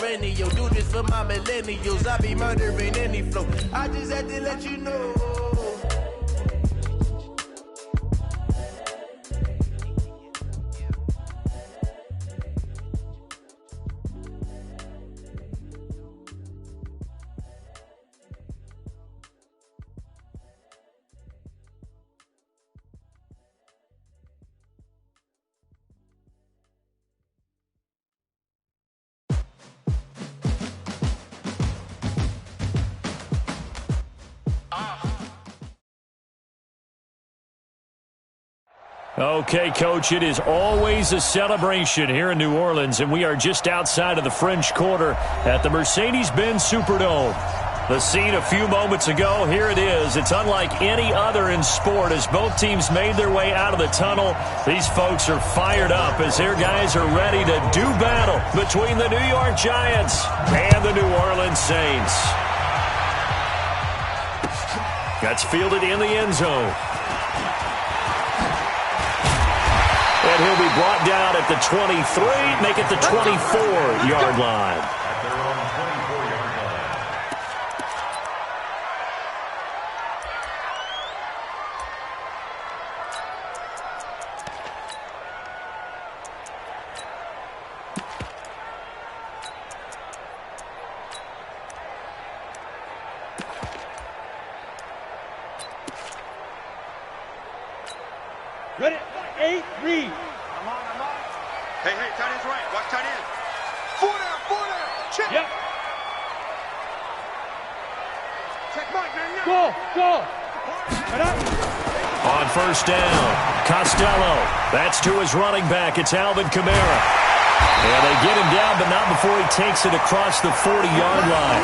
perennial. Do this for my millennials. I be murdering any flow. I just had to let you know. Okay, Coach, it is always a celebration here in New Orleans, and we are just outside of the French Quarter at the Mercedes-Benz Superdome. The scene a few moments ago, here it is. It's unlike any other in sport as both teams made their way out of the tunnel. These folks are fired up as their guys are ready to do battle between the New York Giants and the New Orleans Saints. That's fielded in the end zone. And he'll be brought down at the 23, make it the 24-yard line. Ready? 8, read. I'm on. Hey, tight end's right. Watch tight end. 4 down. Check. Yep. Check Mike, man. Go. Right up. On first down, Costello. That's to his running back. It's Alvin Kamara. And they get him down, but not before he takes it across the 40-yard line.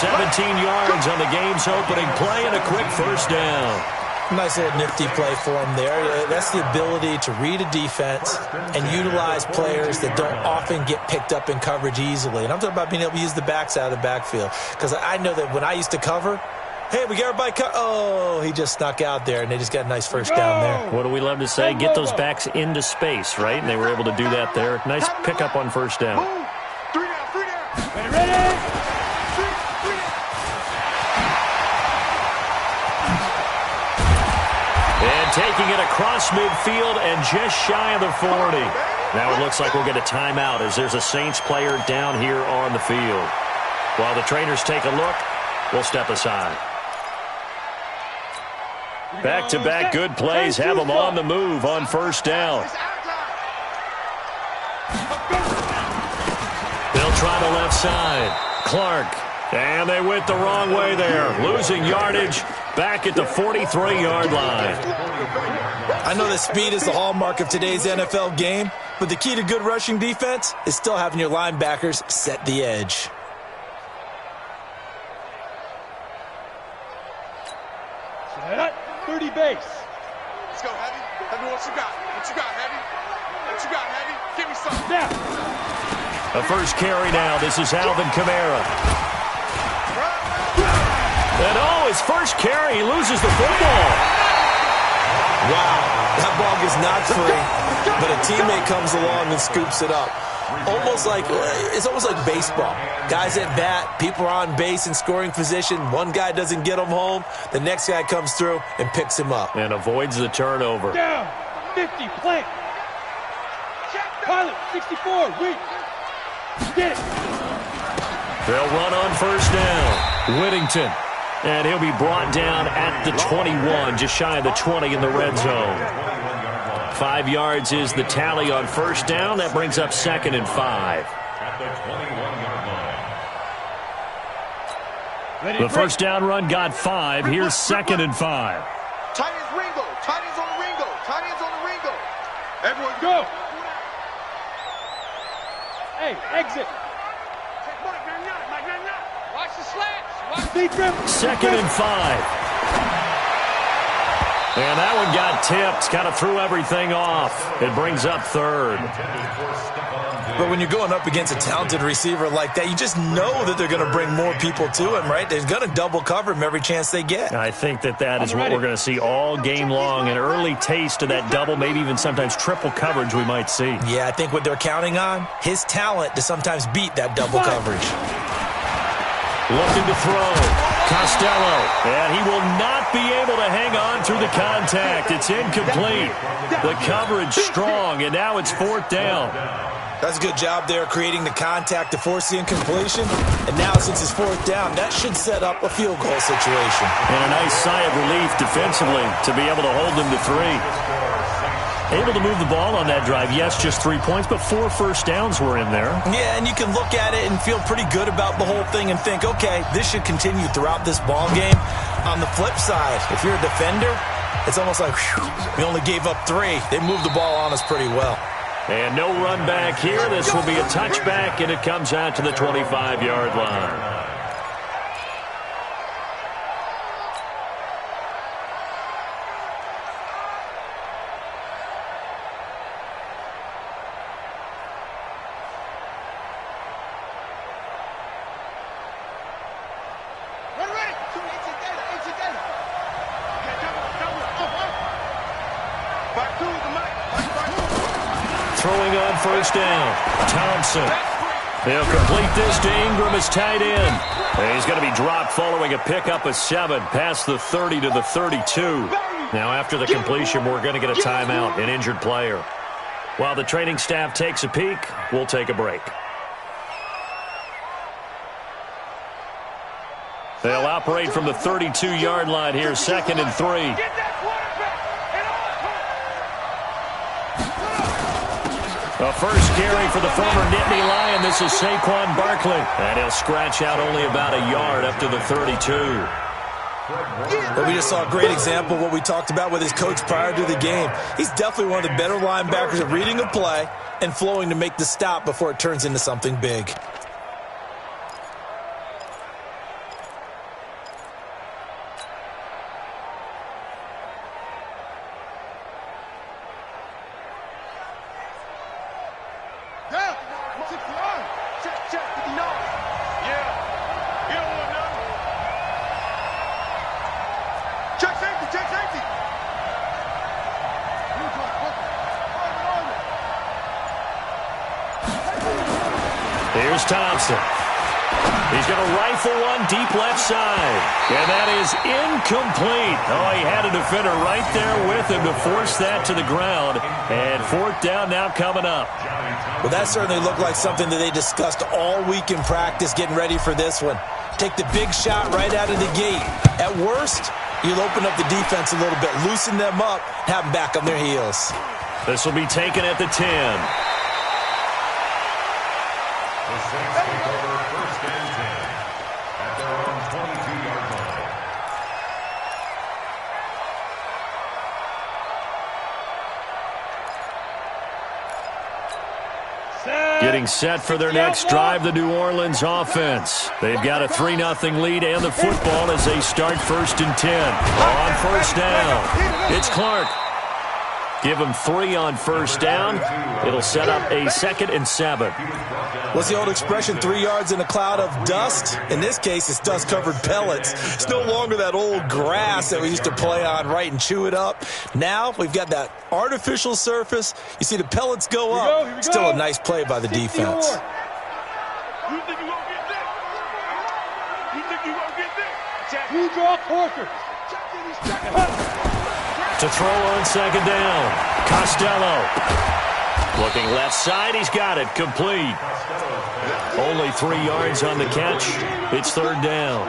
17 yards on the game's opening play and a quick first down. Nice little nifty play for him there. That's the ability to read a defense and utilize players that don't often get picked up in coverage easily. And I'm talking about being able to use the backs out of the backfield. Because I know that when I used to cover, hey, we got everybody oh, he just snuck out there, and they just got a nice first down there. What do we love to say? Get those backs into space, right? And they were able to do that there. Nice pickup on first down. 3 down. Ready? And taking it across midfield and just shy of the 40. Now it looks like we'll get a timeout as there's a Saints player down here on the field. While the trainers take a look, we'll step aside. Back-to-back good plays have them on the move on first down. They'll try the left side. Clark. And they went the wrong way there. Losing yardage back at the 43-yard line. I know that speed is the hallmark of today's NFL game, but the key to good rushing defense is still having your linebackers set the edge. Set up. 30 base. Let's go, Heavy. Heavy, what you got? Heavy? Give me something. Now. A first carry now. This is Alvin Kamara. And his first carry, he loses the football. Wow, that ball is not free, but a teammate comes along and scoops it up. It's almost like baseball. Guys at bat, people are on base in scoring position. One guy doesn't get him home. The next guy comes through and picks him up. And avoids the turnover. Down. 50, play. Pilot, 64, wait. Get it. They'll run on first down. Whittington. And he'll be brought down at the 21, just shy of the 20 in the red zone. 5 yards is the tally on first down. That brings up 2nd and 5. The first down run got 5. Here's 2nd and 5. Tight ends Ringo. Tight ends on the Ringo. Tight ends on the Ringo. Everyone Go. Hey, exit. Watch the slats. 2nd and 5. And that one got tipped. Kind of threw everything off. It brings up third. But when you're going up against a talented receiver like that, you just know that they're going to bring more people to him, right? They're going to double cover him every chance they get. I think that is what we're going to see all game long. An early taste of that double, maybe even sometimes triple coverage we might see. Yeah, I think what they're counting on, his talent to sometimes beat that double coverage. Looking to throw. Costello. And he will not be able to hang on through the contact. It's incomplete. The coverage strong, and now it's fourth down. That's a good job there creating the contact to force the incompletion. And now since it's fourth down, that should set up a field goal situation. And a nice sigh of relief defensively to be able to hold them to 3. Able to move the ball on that drive. Yes, just 3 points, but 4 first downs were in there. Yeah, and you can look at it and feel pretty good about the whole thing and think, okay, this should continue throughout this ball game. On the flip side, if you're a defender, it's almost like, whew, we only gave up 3. They moved the ball on us pretty well. And no run back here. This will be a touchback, and it comes out to the 25-yard line. Throwing on first down. Thompson. He'll complete this to Ingram as tight end. And he's going to be dropped following a pickup of 7 past the 30 to the 32. Now after the completion, we're going to get a timeout, an injured player. While the training staff takes a peek, we'll take a break. They'll operate from the 32-yard line here, 2nd and 3. A first carry for the former Nittany Lion. This is Saquon Barkley. And he'll scratch out only about a yard up to the 32. Well, we just saw a great example of what we talked about with his coach prior to the game. He's definitely one of the better linebackers at reading a play and flowing to make the stop before it turns into something big. Here's Thompson. He's going to rifle one deep left side. And that is incomplete. Oh, he had a defender right there with him to force that to the ground. And fourth down now coming up. Well, that certainly looked like something that they discussed all week in practice getting ready for this one. Take the big shot right out of the gate. At worst, you'll open up the defense a little bit, loosen them up, have them back on their heels. This will be taken at the 10. Getting set for their next drive, the New Orleans offense. They've got a 3-0 lead and the football as they start 1st and 10. On first down, it's Clark. Give him 3 on first down. It'll set up a 2nd and 7. What's the old expression, 3 yards in a cloud of dust? In this case, it's dust-covered pellets. It's no longer that old grass that we used to play on, right, and chew it up. Now we've got that artificial surface. You see the pellets go up. Here we go. Still a nice play by the defense. You think you gonna get this? You think you gonna get this? You draw closer. To throw on 2nd down, Costello. Looking left side, he's got it, complete. Only 3 yards on the catch. It's 3rd down.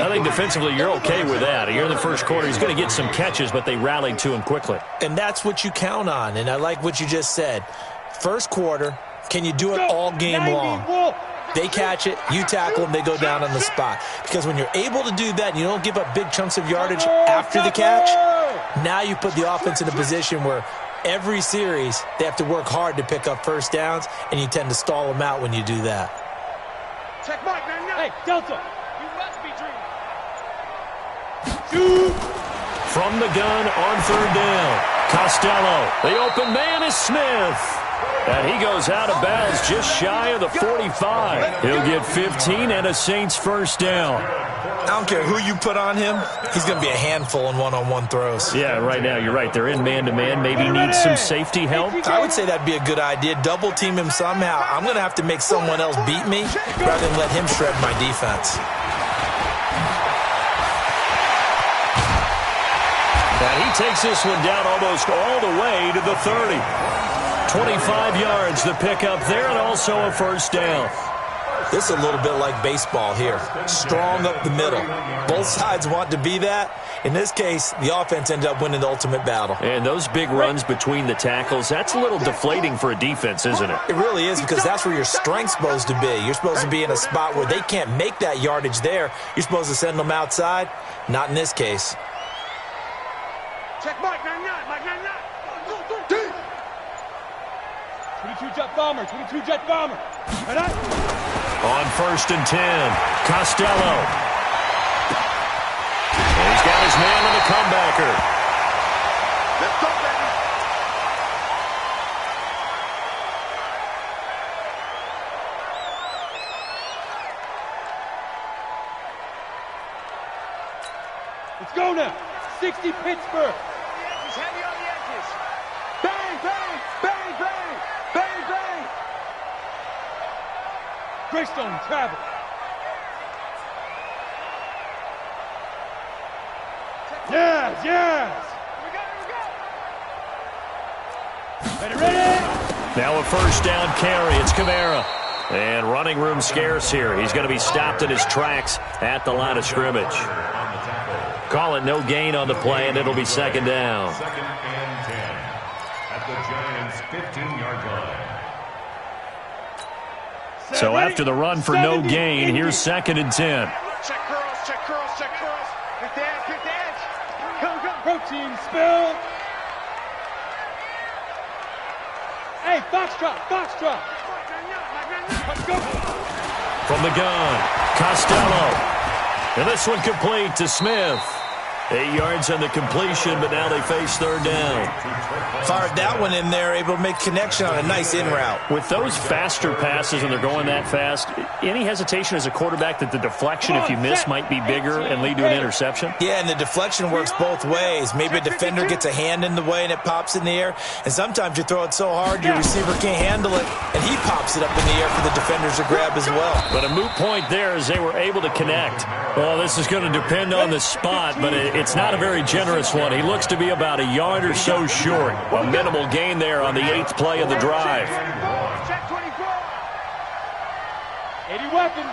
I think defensively you're okay with that. Here in the first quarter, he's going to get some catches, but they rallied to him quickly. And that's what you count on, and I like what you just said. First quarter, can you do it all game long? They catch it, you tackle them, they go down on the spot. Because when you're able to do that and you don't give up big chunks of yardage after the catch, now you put the offense in a position where every series they have to work hard to pick up first downs, and you tend to stall them out when you do that. Check Mike, man. Hey, Delta. You must be dreaming. Shoot. From the gun on third down. Costello. The open man is Smith. And he goes out of bounds just shy of the 45. He'll get 15 and a Saints first down. I don't care who you put on him. He's going to be a handful in one-on-one throws. Yeah, right now you're right. They're in man-to-man. Maybe needs some safety help. I would say that'd be a good idea. Double team him somehow. I'm going to have to make someone else beat me rather than let him shred my defense. And he takes this one down almost all the way to the 30. 25 yards to pick up there, and also a first down. This is a little bit like baseball here. Strong up the middle. Both sides want to be that. In this case, the offense ended up winning the ultimate battle. And those big runs between the tackles, that's a little deflating for a defense, isn't it? It really is, because that's where your strength's supposed to be. You're supposed to be in a spot where they can't make that yardage there. You're supposed to send them outside. Not in this case. Check Mike 99, Mike 99. 22 jet bomber, 22 jet bomber. On first and 10, Costello. And he's got his man on the comebacker. Let's go, baby. Let's go now. 60 Pittsburgh. He's heavy on the edges. Bang, bang, bang, bang, bang, bang. Greystone travel. Yes, yes. Ready, ready. Now a first down carry. It's Kamara. And running room scarce here. He's going to be stopped in his tracks at the line of scrimmage. Call it no gain on the play, and it'll be second down. Second and 10 at the Giants' 15-yard line. So after the run for no gain, here's second and 10. Check curls, check curls, check curls. Quick the edge, quick the edge. Come, come. Protein spill. Hey, foxtrot, foxtrot. Let's go. From the gun, Costello. And this one complete to Smith. 8 yards on the completion, but now they face third down. Fired that one in there, able to make connection on a nice in route. With those faster passes when they're going that fast, any hesitation as a quarterback that the deflection, if you miss, might be bigger and lead to an interception? Yeah, and the deflection works both ways. Maybe a defender gets a hand in the way and it pops in the air. And sometimes you throw it so hard your receiver can't handle it, and he pops it up in the air for the defenders to grab as well. But a moot point there as they were able to connect. Well, this is going to depend on the spot, but it's not a very generous one. He looks to be about a yard or so short. A minimal gain there on the 8th play of the drive. Check 24. 80 weapon.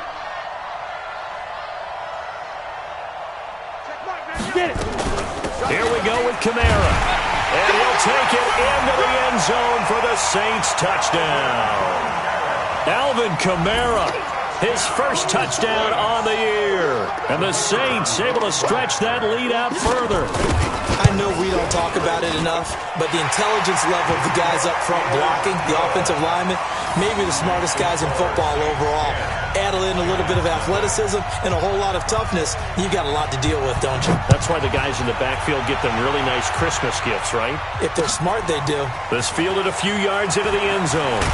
Check Mike 99. Get it. Here we go with Kamara. And he'll take it into the end zone for the Saints touchdown. Alvin Kamara, his first touchdown on the year. And the Saints able to stretch that lead out further. I know we don't talk about it enough, but the intelligence level of the guys up front blocking, the offensive linemen, maybe the smartest guys in football overall. Add in a little bit of athleticism and a whole lot of toughness, you got a lot to deal with, don't you? That's why the guys in the backfield get them really nice Christmas gifts, right? If they're smart, they do. This fielded a few yards into the end zone.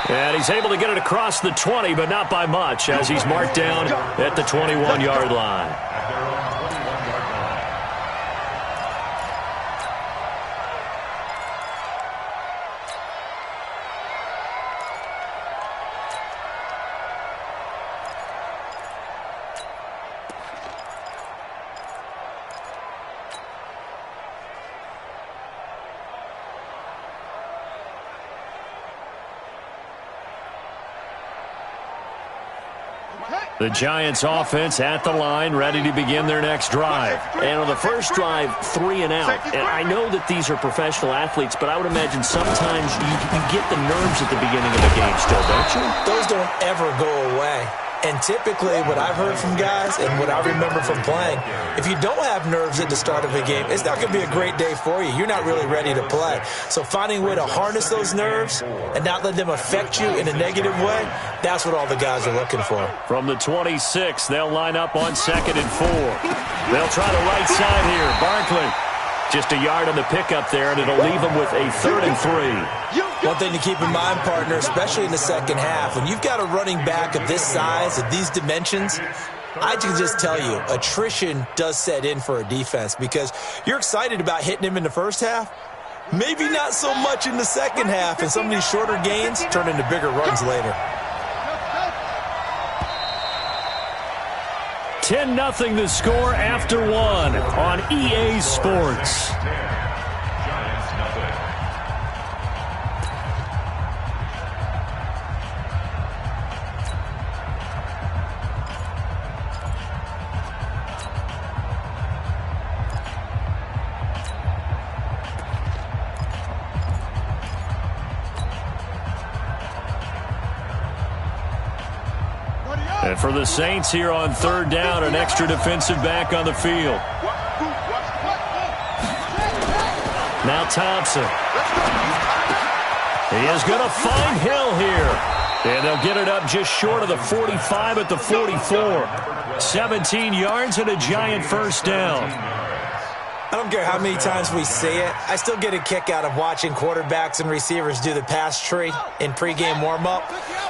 And he's able to get it across the 20, but not by much, as he's marked down at the 21-yard line. The Giants offense at the line, ready to begin their next drive. And on the first drive, 3 and out. And I know that these are professional athletes, but I would imagine sometimes you get the nerves at the beginning of a game still, don't you? Those don't ever go away. And typically what I've heard from guys and what I remember from playing, if you don't have nerves at the start of a game, it's not going to be a great day for you. You're not really ready to play. So finding a way to harness those nerves and not let them affect you in a negative way, that's what all the guys are looking for. From the 26, they'll line up on 2nd and 4. They'll try the right side here. Barkley. Just a yard on the pickup there, and it'll leave them with a 3rd and 3. One thing to keep in mind, partner, especially in the second half, when you've got a running back of this size, of these dimensions, I can just tell you, attrition does set in for a defense because you're excited about hitting him in the first half, maybe not so much in the second half, and some of these shorter gains turn into bigger runs later. 10-0 the score after 1 on EA Sports. And for the Saints here on 3rd down, an extra defensive back on the field. Now Thompson. He is going to find Hill here. And they'll get it up just short of the 45 at the 44. 17 yards and a giant first down. I don't care how many times we see it. I still get a kick out of watching quarterbacks and receivers do the pass tree in pregame warm-up.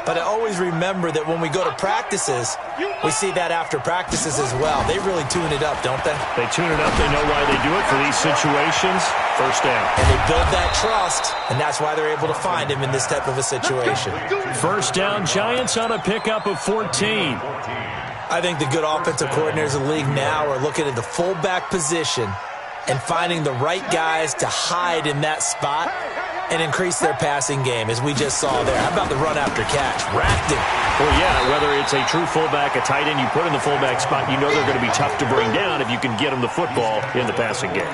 But I always remember that when we go to practices, we see that after practices as well. They really tune it up, don't they? They tune it up. They know why they do it for these situations. First down. And they build that trust, and that's why they're able to find him in this type of a situation. First down, Giants on a pickup of 14. I think the good offensive coordinators in the league now are looking at the fullback position and finding the right guys to hide in that spot and increase their passing game, as we just saw there. How about the run after catch? Racked him. Well, yeah, whether it's a true fullback, a tight end, you put in the fullback spot, you know they're going to be tough to bring down if you can get them the football in the passing game.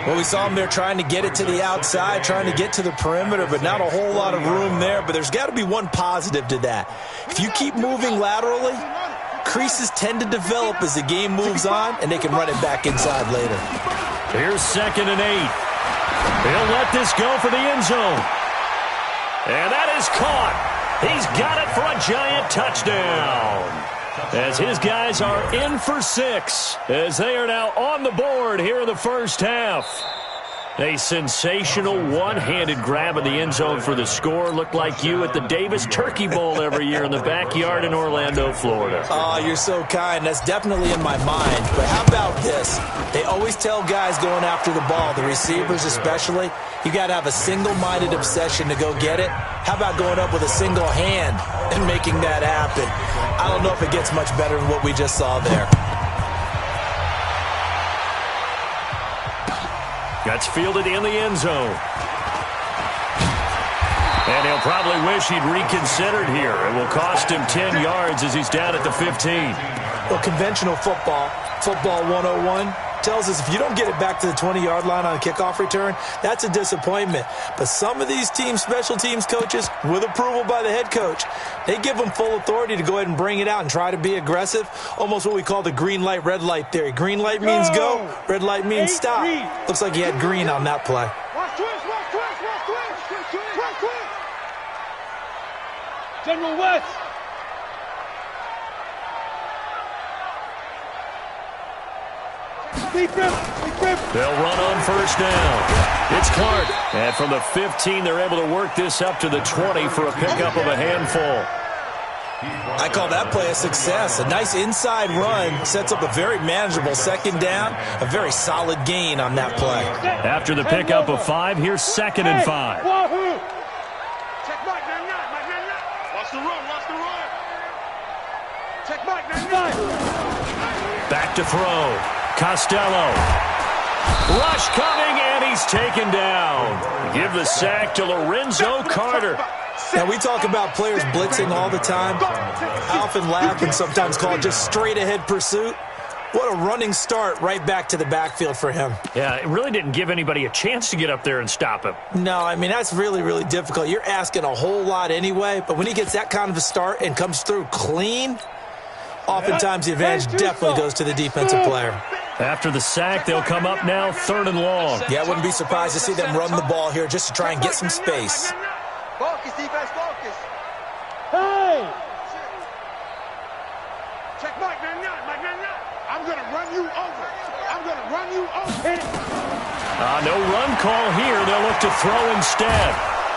Well, we saw them there trying to get it to the outside, trying to get to the perimeter, but not a whole lot of room there. But there's got to be one positive to that. If you keep moving laterally, creases tend to develop as the game moves on, and they can run it back inside later. Here's 2nd and 8. He'll let this go for the end zone. And that is caught. He's got it for a giant touchdown. As his guys are in for 6, as they are now on the board here in the first half. A sensational one-handed grab in the end zone for the score. Looked like you at the Davis Turkey Bowl every year in the backyard in Orlando, Florida. Oh, you're so kind. That's definitely in my mind. But how about this? They always tell guys going after the ball, the receivers especially, you got to have a single-minded obsession to go get it. How about going up with a single hand and making that happen? I don't know if it gets much better than what we just saw there. That's fielded in the end zone. And he'll probably wish he'd reconsidered here. It will cost him 10 yards as he's down at the 15. Well, conventional football 101, tells us if you don't get it back to the 20-yard line on a kickoff return, that's a disappointment. But some of these teams, special teams coaches, with approval by the head coach, they give them full authority to go ahead and bring it out and try to be aggressive, almost what we call the green light, red light theory. Green light means go, red light means stop. Looks like he had green on that play. General West. They'll run on first down. It's Clark. And from the 15, they're able to work this up to the 20 for a pickup of a handful. I call that play a success. A nice inside run sets up a very manageable second down, a very solid gain on that play. After the pickup of 5, here's 2nd and 5. Check Mike, 9-9. Watch the run, watch the run. Check Mike, 9-9. Back to throw. Costello. Rush coming, and he's taken down. Give the sack to Lorenzo Carter. Now, we talk about players blitzing all the time. I often laugh and sometimes call it just straight-ahead pursuit. What a running start right back to the backfield for him. Yeah, it really didn't give anybody a chance to get up there and stop him. No, I mean, that's really, really difficult. You're asking a whole lot anyway, but when he gets that kind of a start and comes through clean, oftentimes the advantage definitely goes to the defensive player. After the sack, they'll come up now 3rd and long. Yeah, I wouldn't be surprised to see them run the ball here just to try and get some space. Focus, defense, focus. Hey! Check Mike, man, Mike, man, I'm going to run you over. I'm going to run you over. Hit it! No run call here. They'll look to throw instead.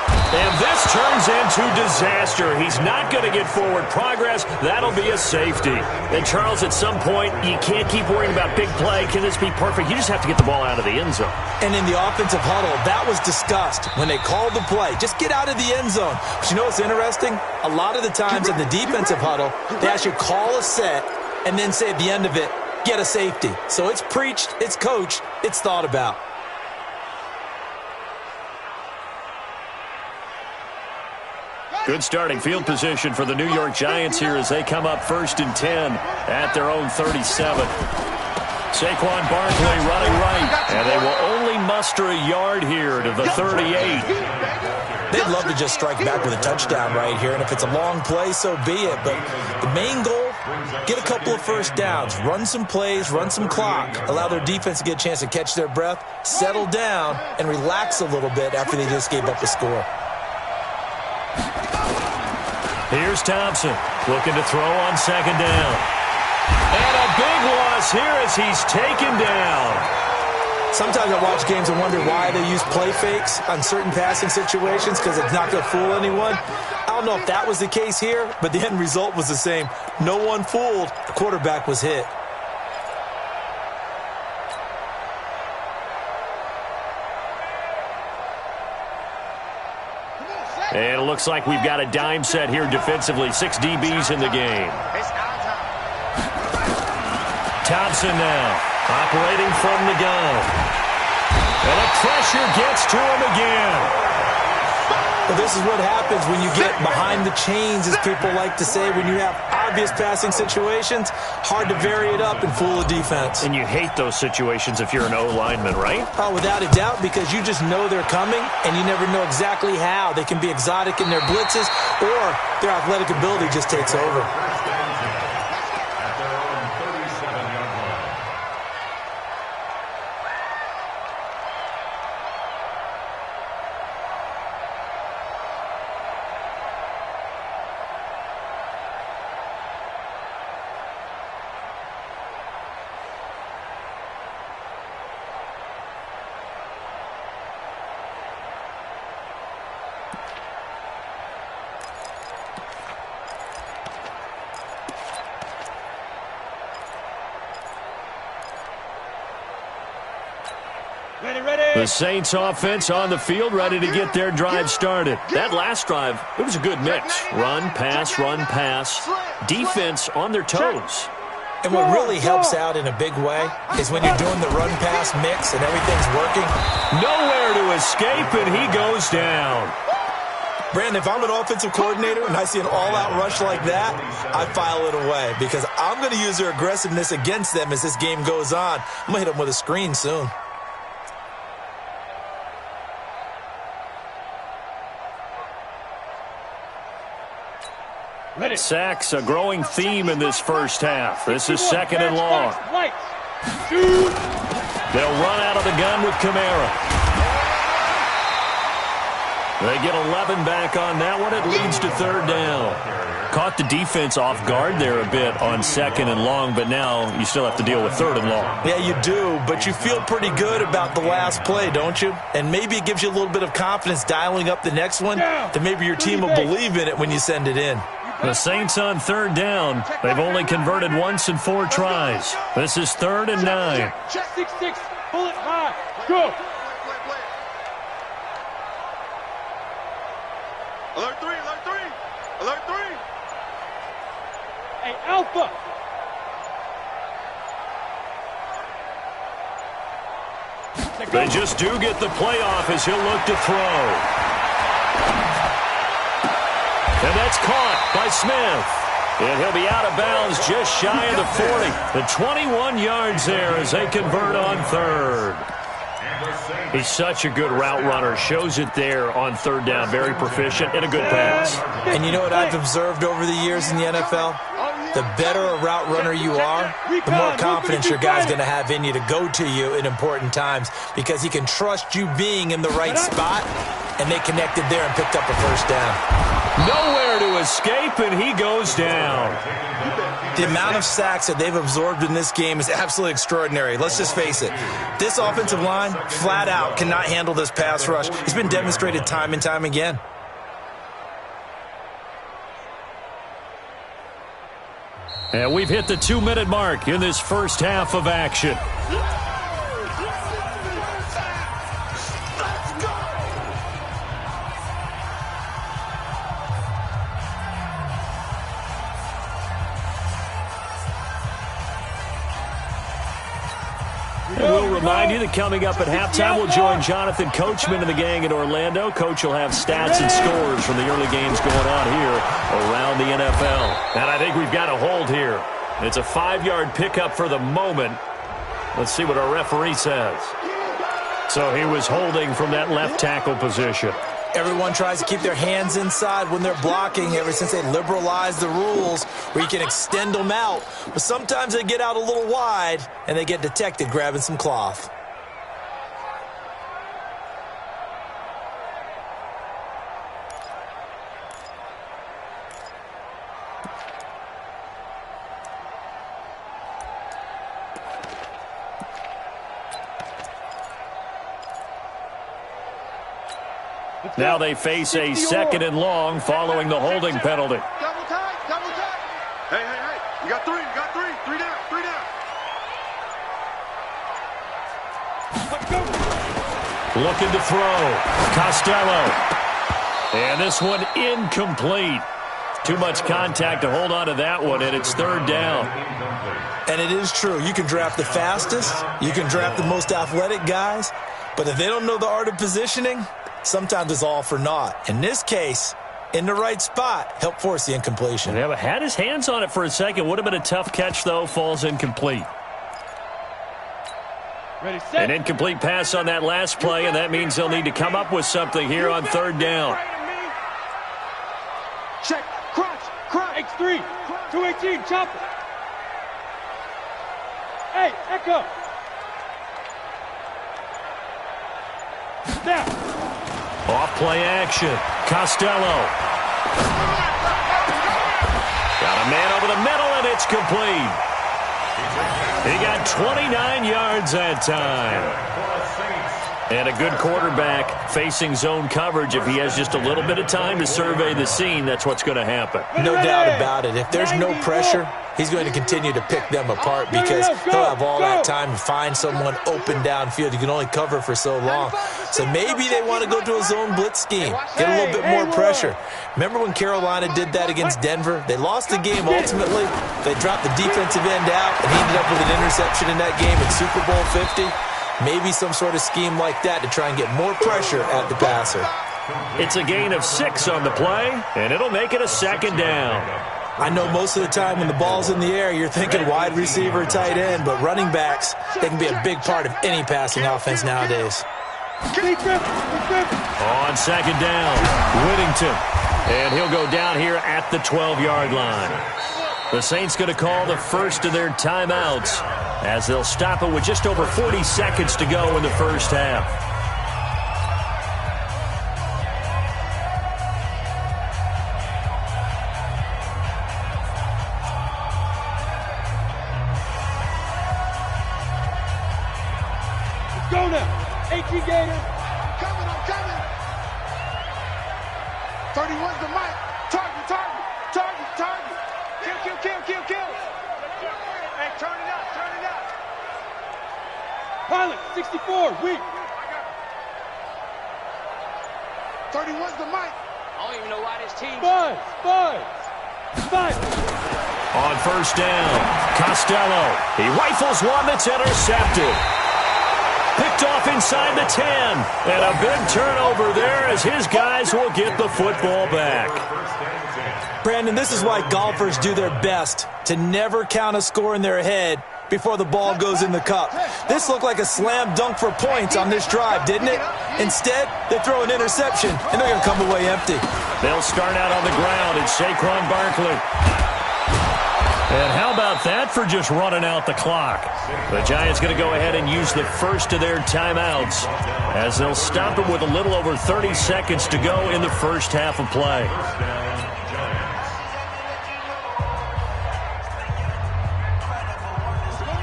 And this turns into disaster. He's not going to get forward progress. That'll be a safety. And, Charles, at some point, you can't keep worrying about big play. Can this be perfect? You just have to get the ball out of the end zone. And in the offensive huddle, that was discussed when they called the play. Just get out of the end zone. But you know what's interesting? A lot of the times in the defensive huddle, they actually call a set and then say at the end of it, get a safety. So it's preached, it's coached, it's thought about. Good starting field position for the New York Giants here as they come up 1st and 10 at their own 37. Saquon Barkley running right, and they will only muster a yard here to the 38. They'd love to just strike back with a touchdown right here, and if it's a long play, so be it. But the main goal, get a couple of first downs, run some plays, run some clock, allow their defense to get a chance to catch their breath, settle down, and relax a little bit after they just gave up a score. Here's Thompson looking to throw on 2nd down. And a big loss here as he's taken down. Sometimes I watch games and wonder why they use play fakes on certain passing situations because it's not going to fool anyone. I don't know if that was the case here, but the end result was the same. No one fooled. The quarterback was hit. And it looks like we've got a dime set here defensively. 6 DBs in the game. Thompson now operating from the gun. And the pressure gets to him again. Well, this is what happens when you get behind the chains, as people like to say. When you have obvious passing situations, hard to vary it up and fool a defense. And you hate those situations if you're an O-lineman, right? Oh, without a doubt, because you just know they're coming, and you never know exactly how. They can be exotic in their blitzes, or their athletic ability just takes over. The Saints offense on the field, ready to get their drive started. That last drive, it was a good mix. Run, pass, defense on their toes. And what really helps out in a big way is when you're doing the run-pass mix and everything's working. Nowhere to escape, and he goes down. Brandon, if I'm an offensive coordinator and I see an all-out rush like that, I file it away because I'm going to use their aggressiveness against them as this game goes on. I'm going to hit them with a screen soon. Sacks, a growing theme in this first half. This is 2nd and long. They'll run out of the gun with Kamara. They get 11 back on that one. It leads to 3rd down. Caught the defense off guard there a bit on 2nd and long, but now you still have to deal with 3rd and long. Yeah, you do, but you feel pretty good about the last play, don't you? And maybe it gives you a little bit of confidence dialing up the next one, that maybe your team will believe in it when you send it in. The Saints on 3rd down. They've only converted once in 4 tries. This is 3rd and 9. 6-6, pull it high, go. Alert 3, alert 3, alert 3. Hey, Alpha. They just do get the playoff as he'll look to throw. And that's caught by Smith. And he'll be out of bounds just shy of the 40. The 21 yards there as they convert on third. He's such a good route runner. Shows it there on third down. Very proficient and a good pass. And you know what I've observed over the years in the NFL? The better a route runner you are, the more confidence your guy's going to have in you to go to you in important times because he can trust you being in the right spot, and they connected there and picked up a first down. Nowhere to escape, and he goes down. The amount of sacks that they've absorbed in this game is absolutely extraordinary. Let's just face it. This offensive line, flat out, cannot handle this pass rush. It's been demonstrated time and time again. And we've hit the 2-minute mark in this first half of action. And we'll remind you that coming up at halftime, we'll join Jonathan Coachman and the gang in Orlando. Coach will have stats and scores from the early games going on here around the NFL. And I think we've got a hold here. It's a 5-yard pickup for the moment. Let's see what our referee says. So he was holding from that left tackle position. Everyone tries to keep their hands inside when they're blocking ever since they liberalized the rules where you can extend them out. But sometimes they get out a little wide and they get detected grabbing some cloth. Now they face a 2nd and long following the holding penalty. Double tight, double tight. Hey, hey, hey. You got three, you got three. 3 down, 3 down. Looking to throw. Costello. And this one incomplete. Too much contact to hold on to that one, and it's 3rd down. And it is true. You can draft the fastest. You can draft the most athletic guys. But if they don't know the art of positioning, sometimes it's all for naught. In this case, in the right spot, help force the incompletion. Yeah, but had his hands on it for a second. Would have been a tough catch, though. Falls incomplete. Ready, set. An incomplete pass on that last play, and that means they'll need to come up with something here on 3rd down. Check. Crunch. Crunch. X3. 218. Chop it. Hey, Echo. Now. Off play action. Costello. Got a man over the middle, and it's complete. He got 29 yards that time. And a good quarterback facing zone coverage. If he has just a little bit of time to survey the scene, that's what's going to happen. No doubt about it. If there's no pressure, he's going to continue to pick them apart because he'll have all that time to find someone open downfield. You can only cover for so long. So maybe they want to go to a zone blitz scheme, get a little bit more pressure. Remember when Carolina did that against Denver? They lost the game ultimately. They dropped the defensive end out, and he ended up with an interception in that game in Super Bowl 50. Maybe some sort of scheme like that to try and get more pressure at the passer. It's a gain of 6 on the play, and it'll make it a 2nd down. I know most of the time when the ball's in the air, you're thinking wide receiver, tight end, but running backs, they can be a big part of any passing offense nowadays. On 2nd down, Whittington. And he'll go down here at the 12-yard line. The Saints going to call the first of their timeouts as they'll stop it with just over 40 seconds to go in the first half. Let's go now. 18 Gator. I'm coming. 31's the mic. Target. Kill. Hey, turn it up. Pilot, 64, weak. 31's the mic. I don't even know why this team... Five. On 1st down, Costello. He rifles one that's intercepted. Picked off inside the 10. And a big turnover there as his guys will get the football back. Brandon, this is why golfers do their best to never count a score in their head before the ball goes in the cup. This looked like a slam dunk for points on this drive, didn't it? Instead, they throw an interception, and they're going to come away empty. They'll start out on the ground. It's Saquon Barkley. And how about that for just running out the clock? The Giants going to go ahead and use the first of their timeouts as they'll stop it with a little over 30 seconds to go in the first half of play.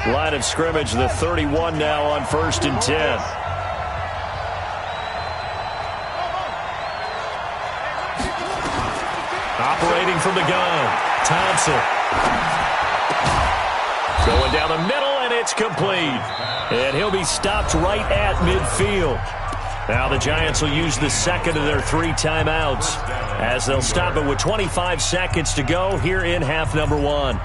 Line of scrimmage, the 31 now on 1st and 10. Operating from the gun, Thompson. Going down the middle, and it's complete. And he'll be stopped right at midfield. Now the Giants will use the second of their 3 timeouts as they'll stop it with 25 seconds to go here in half number 1.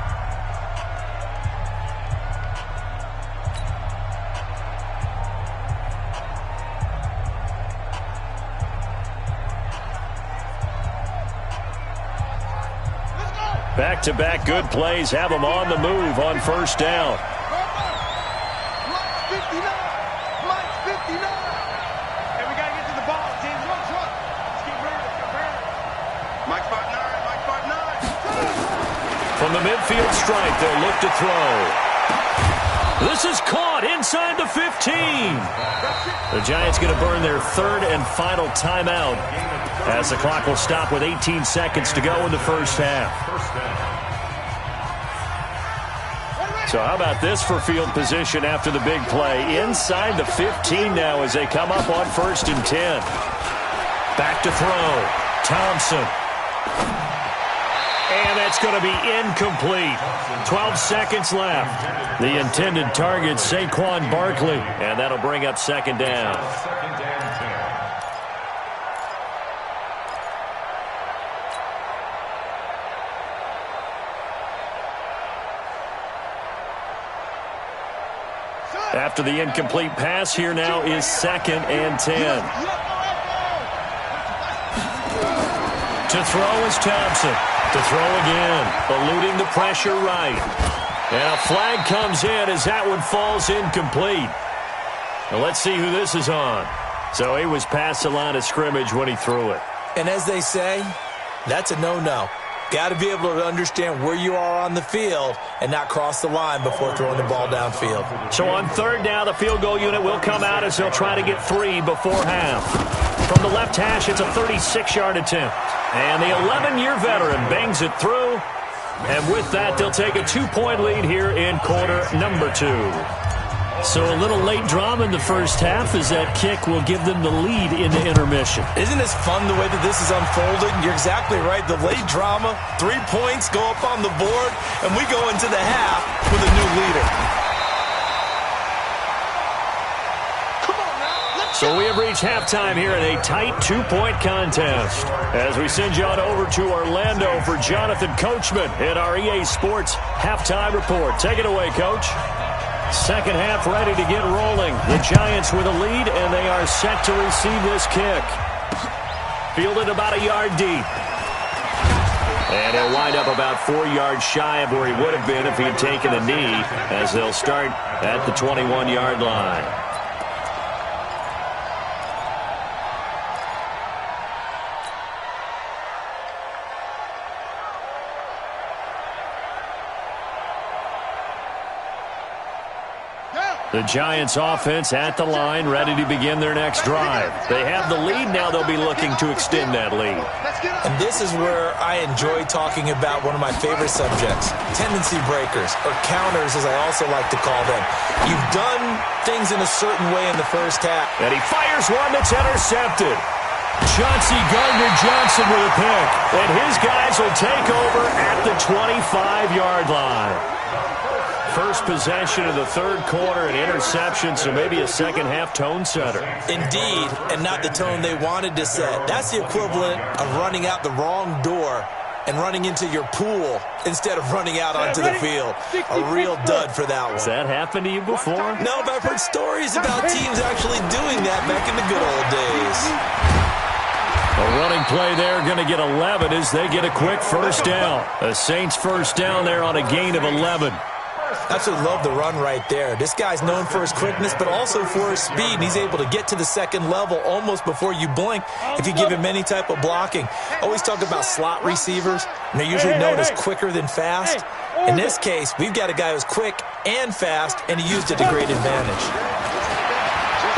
Back-to-back good plays have them on the move on 1st down. Mike's 59. Mike's 59. Hey, we got to get to the ball, team. Let's keep running. Mike's 5'9". Mike's 5'9". From the midfield stripe, they'll look to throw. This is caught inside the 15. The Giants going to burn their 3rd and final timeout as the clock will stop with 18 seconds to go in the first half. So how about this for field position after the big play? Inside the 15 now as they come up on 1st and 10. Back to throw. Thompson. And that's going to be incomplete. 12 seconds left. The intended target, Saquon Barkley. And that'll bring up 2nd down. After the incomplete pass, here now is 2nd and 10. To throw is Thompson. To throw again, eluding the pressure right. And a flag comes in as that one falls incomplete. Now let's see who this is on. So he was past the line of scrimmage when he threw it. And as they say, that's a no-no. Got to be able to understand where you are on the field and not cross the line before throwing the ball downfield. So on 3rd down, the field goal unit will come out as they'll try to get 3 before half. From the left hash, it's a 36-yard attempt. And the 11-year veteran bangs it through. And with that, they'll take a 2-point lead here in quarter number 2. So a little late drama in the first half as that kick will give them the lead into intermission. Isn't this fun the way that this is unfolding? You're exactly right. The late drama, 3 points go up on the board, and we go into the half with a new leader. So we have reached halftime here in a tight 2-point contest. As we send you on over to Orlando for Jonathan Coachman in our EA Sports Halftime Report. Take it away, Coach. Second half ready to get rolling. The Giants with a lead, and they are set to receive this kick. Fielded about a yard deep. And he'll wind up about 4 yards shy of where he would have been if he had taken a knee, as they'll start at the 21-yard line. The Giants offense at the line, ready to begin their next drive. They have the lead. Now they'll be looking to extend that lead. And this is where I enjoy talking about one of my favorite subjects, tendency breakers, or counters as I also like to call them. You've done things in a certain way in the first half. And he fires one that's intercepted. Chauncey Gardner-Johnson with a pick. And his guys will take over at the 25-yard line. First possession of the 3rd quarter, an interception, so maybe a second-half tone setter. Indeed, and not the tone they wanted to set. That's the equivalent of running out the wrong door and running into your pool instead of running out onto the field. A real dud for that one. Has that happened to you before? No, but I've heard stories about teams actually doing that back in the good old days. A running play there, going to get 11 as they get a quick first down. The Saints first down there on a gain of 11. Absolutely love the run right there. This guy's known for his quickness, but also for his speed. And he's able to get to the second level almost before you blink if you give him any type of blocking. Always talk about slot receivers, and they're usually known as quicker than fast. In this case, we've got a guy who's quick and fast, and he used it to great advantage.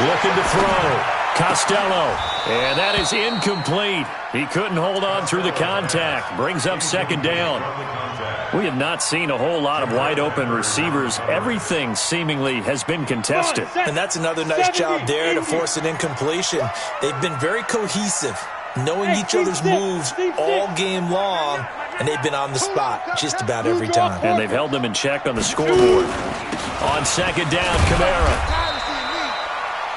Looking to throw. Costello. And that is incomplete. He couldn't hold on through the contact. Brings up second down. We have not seen a whole lot of wide-open receivers. Everything seemingly has been contested. And that's another nice job there to force an incompletion. They've been very cohesive, knowing each other's moves all game long, and they've been on the spot just about every time. And they've held them in check on the scoreboard. On second down, Kamara.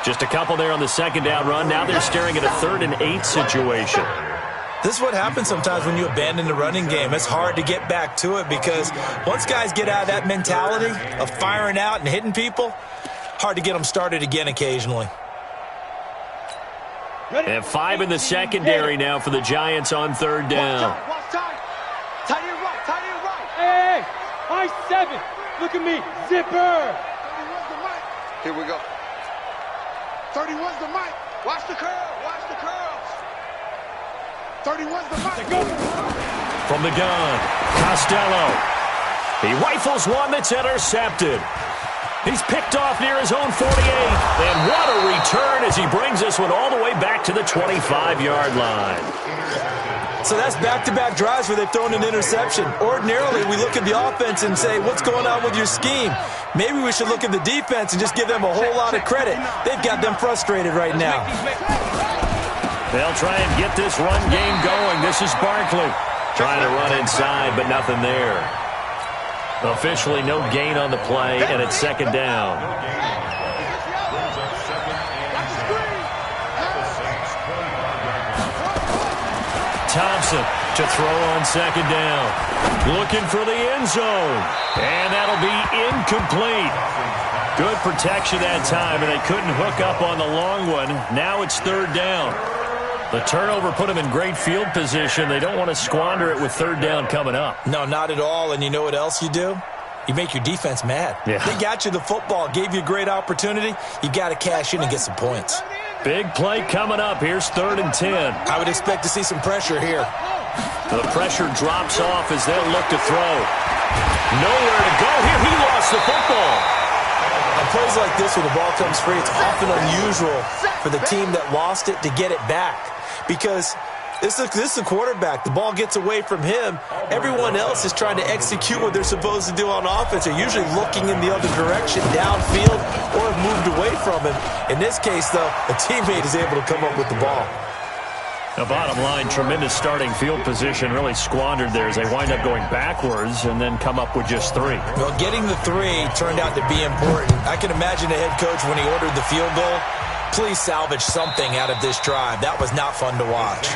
Just a couple there on the second down run. Now they're staring at a 3rd and 8 situation. This is what happens sometimes when you abandon the running game. It's hard to get back to it because once guys get out of that mentality of firing out and hitting people, hard to get them started again occasionally. And 5 in the secondary now for the Giants on 3rd down. Tight end right, tight end right. Hey, high 7. Look at me, zipper. Here we go. 31's the mic. Watch the curl, watch the curls. 31's the mic. From the gun, Costello. He rifles one that's intercepted. He's picked off near his own 48. And what a return as he brings this one all the way back to the 25-yard line. So that's back-to-back drives where they've thrown an interception. Ordinarily, we look at the offense and say, what's going on with your scheme? Maybe we should look at the defense and just give them a whole lot of credit. They've got them frustrated right now. They'll try and get this run game going. This is Barkley trying to run inside, but nothing there. Officially no gain on the play, and it's second down. Thompson to throw on second down. Looking for the end zone. And that'll be incomplete. Good protection that time, and they couldn't hook up on the long one. Now it's 3rd down. The turnover put them in great field position. They don't want to squander it with 3rd down coming up. No, not at all. And you know what else you do? You make your defense mad. Yeah. They got you the football, gave you a great opportunity. You got to cash in and get some points. Big play coming up. Here's 3rd and 10. I would expect to see some pressure here. The pressure drops off as they'll look to throw. Nowhere to go here. He lost the football. On plays like this where the ball comes free, it's often unusual for the team that lost it to get it back. Because this is the quarterback. The ball gets away from him. Everyone else is trying to execute what they're supposed to do on offense. They're usually looking in the other direction, downfield, or have moved away from him. In this case, though, a teammate is able to come up with the ball. The bottom line, tremendous starting field position, really squandered there as they wind up going backwards and then come up with just 3. Well, getting the 3 turned out to be important. I can imagine the head coach when he ordered the field goal. Please salvage something out of this drive. That was not fun to watch.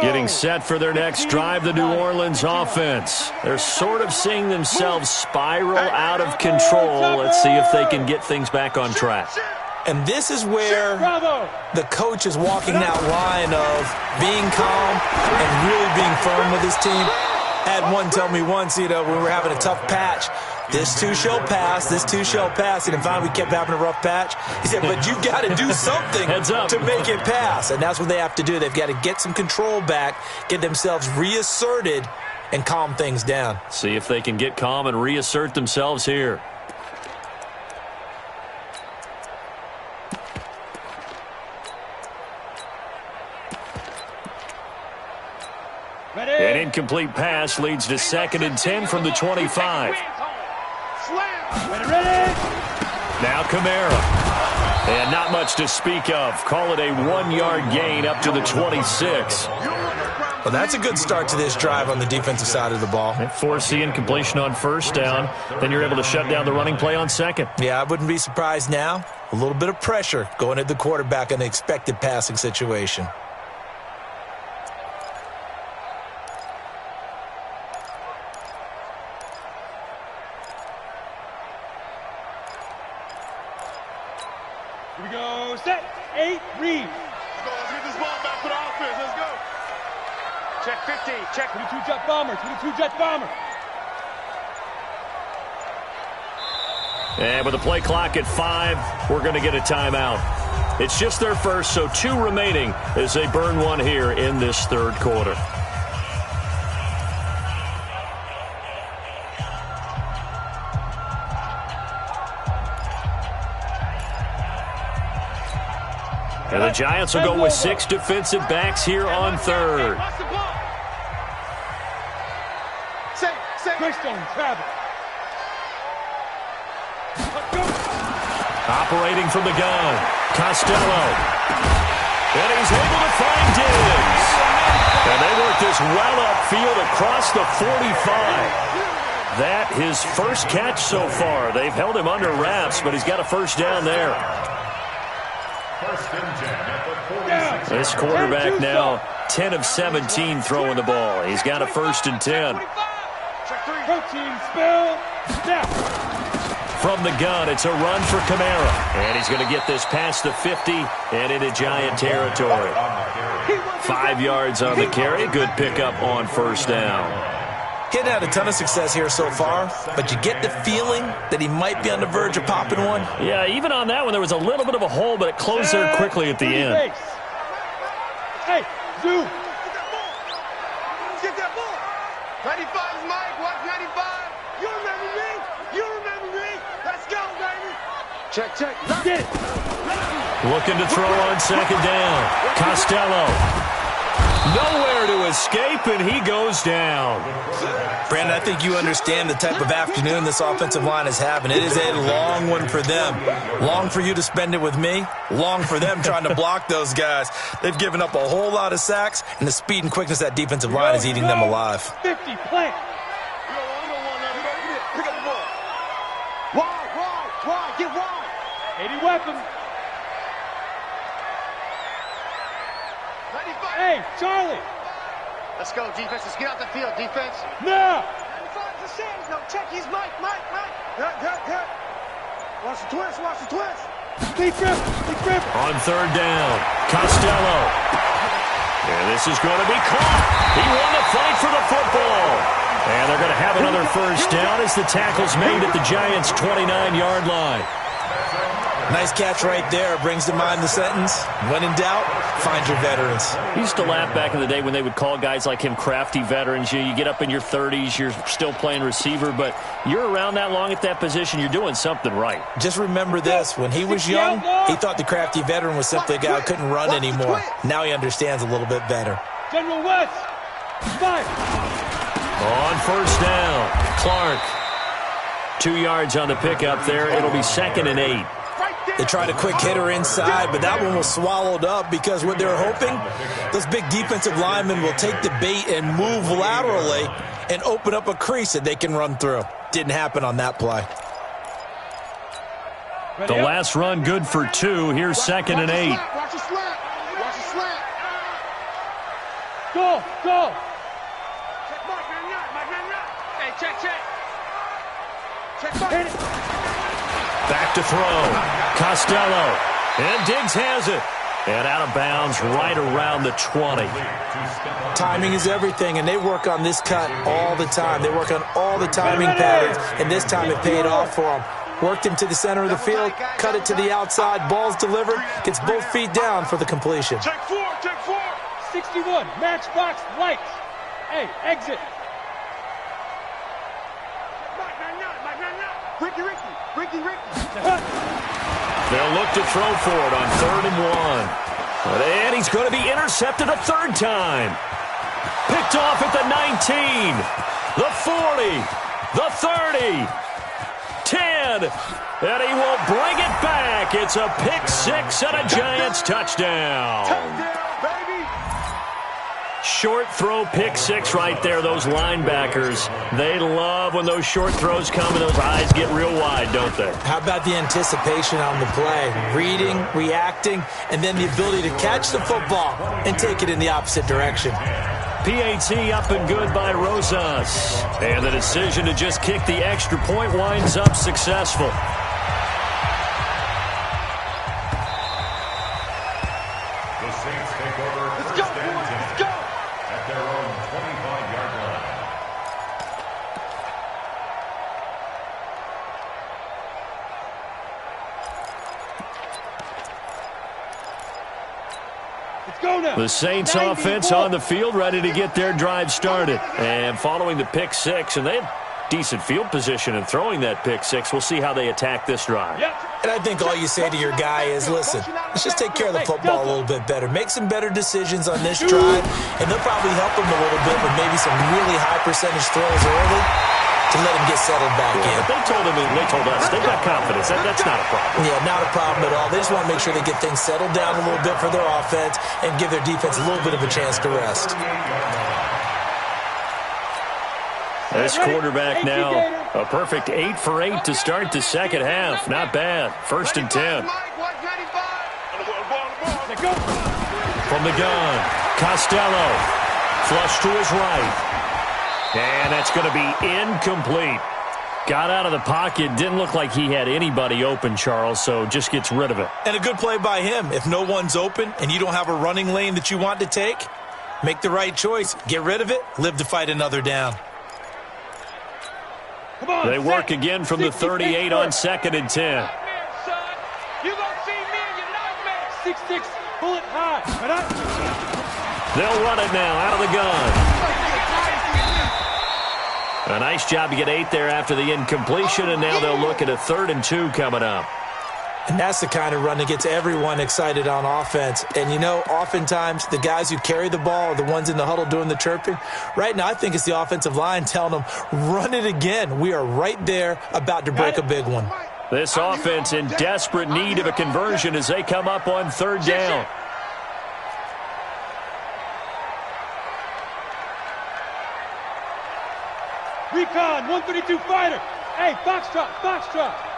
Getting set for their next drive, the New Orleans offense. They're sort of seeing themselves spiral out of control. Let's see if they can get things back on track. And this is where the coach is walking that line of being calm and really being firm with his team. I had one tell me once, when we were having a tough patch, this too shall pass, this too shall pass. And finally, we kept having a rough patch. He said, but you got to do something to make it pass. And that's what they have to do. They've got to get some control back, get themselves reasserted, and calm things down. See if they can get calm and reassert themselves here. An incomplete pass leads to 2nd and 10 from the 25. Now Kamara. And not much to speak of. Call it a 1-yard gain up to the 26. Well, that's a good start to this drive on the defensive side of the ball. Forcing incompletion on first down. Then you're able to shut down the running play on second. Yeah, I wouldn't be surprised now. A little bit of pressure going at the quarterback in an expected passing situation. Here we go. Set. 8. Read. Let's get this ball back for the offense. Let's go. Check 50. Check 22 jet bomber. 22 jet bomber. And with the play clock at 5, we're going to get a timeout. It's just their first, so 2 remaining as they burn one here in this third quarter. And the Giants will go with 6 defensive backs here on third. Greystone, travel. Operating from the gun, Costello. And he's able to find Diggs. And they work this well upfield across the 45. That his first catch so far. They've held him under wraps, but he's got a first down there. This quarterback now 10 of 17 throwing the ball. He's got a 1st and 10. Protein spill. Snap. From the gun, it's a run for Kamara. And he's going to get this past the 50 and into Giant territory. 5 yards on the carry. Good pickup on first down. He hadn't had a ton of success here so far, but you get the feeling that he might be on the verge of popping one. Yeah, even on that one, there was a little bit of a hole, but it closed there quickly at the end. Hey, Zoo. Get that ball. 95's Mike. Watch 95. You remember me? You remember me? Let's go, baby. Check. Get it. Looking to throw on second down. Costello. Nowhere to escape, and he goes down. Brandon, I think you understand the type of afternoon this offensive line is having. It is a long one for them. Long for you to spend it with me. Long for them trying to block those guys. They've given up a whole lot of sacks, and the speed and quickness of that defensive line is eating them alive. 50, plant. Pick up the ball. Wide. Get wide. 80 weapon. 95. Hey, Charlie. Let's go, defense. Let's get out the field, defense. No. 95's the Sands. No, check. He's Mike. Good. Watch the twist. Deep grip. On third down, Costello. And this is going to be caught. He won the fight for the football. And they're going to have another first down as the tackle's made at the Giants' 29-yard line. Nice catch right there. Brings to mind the sentence, when in doubt, find your veterans. He used to laugh back in the day when they would call guys like him crafty veterans. You get up in your 30s, you're still playing receiver, but you're around that long at that position, you're doing something right. Just remember this. When he was young, he thought the crafty veteran was simply a guy who couldn't run anymore. Now he understands a little bit better. General West. 5. On first down, Clark. 2 yards on the pickup there. It'll be 2nd and 8. They tried a quick hitter inside, but that one was swallowed up because what they're hoping, those big defensive linemen will take the bait and move laterally and open up a crease that they can run through. Didn't happen on that play. The last run good for 2. Here's 2nd and 8. Watch the slant. Go. Check Mike, not. Hey, check. Check Mike. Back to throw. Costello. And Diggs has it. And out of bounds right around the 20. Timing is everything, and they work on this cut all the time. They work on all the timing patterns, and this time it paid off for them. Worked him to the center of the field, cut it to the outside, ball's delivered, gets both feet down for the completion. Check 4. 61, matchbox lights. Hey, exit. Ricky. They'll look to throw for it on 3rd and 1. And he's going to be intercepted a 3rd time. Picked off at the 19, the 40, the 30, 10, and he will bring it back. It's a pick 6 and a Giants touchdown. Short throw pick six right there, those linebackers. They love when those short throws come and those eyes get real wide, don't they? How about the anticipation on the play? Reading, reacting, and then the ability to catch the football and take it in the opposite direction. PAT up and good by Rosas. And the decision to just kick the extra point winds up successful. The Saints take over. Let's go, boys. Let's go. At their own 25-yard line. Let's go now. The Saints offense on the field, ready to get their drive started. And following the pick six, and they had decent field position in throwing that pick six. We'll see how they attack this drive. And I think all you say to your guy is, listen, let's just take care of the football a little bit better. Make some better decisions on this drive, and they'll probably help him a little bit with maybe some really high percentage throws early to let him get settled back in. But they told us they've got confidence. That's not a problem. Yeah, not a problem at all. They just want to make sure they get things settled down a little bit for their offense and give their defense a little bit of a chance to rest. This quarterback now, a perfect 8 for 8 to start the second half. Not bad. 1st and 10. From the gun, Costello. Flush to his right. And that's going to be incomplete. Got out of the pocket. Didn't look like he had anybody open, Charles, so just gets rid of it. And a good play by him. If no one's open and you don't have a running lane that you want to take, make the right choice. Get rid of it. Live to fight another down. They work again from the 38 on 2nd and 10. You gonna see me in your nightmare. 6'6", pull it high. They'll run it now out of the gun. A nice job to get 8 there after the incompletion, and now they'll look at a 3rd and 2 coming up. And that's the kind of run that gets everyone excited on offense. And, you know, oftentimes the guys who carry the ball are the ones in the huddle doing the chirping. Right now, I think it's the offensive line telling them, run it again. We are right there about to break a big one. This offense in desperate need of a conversion as they come up on 3rd down. Recon, 132 fighter. Hey, foxtrot, foxtrot.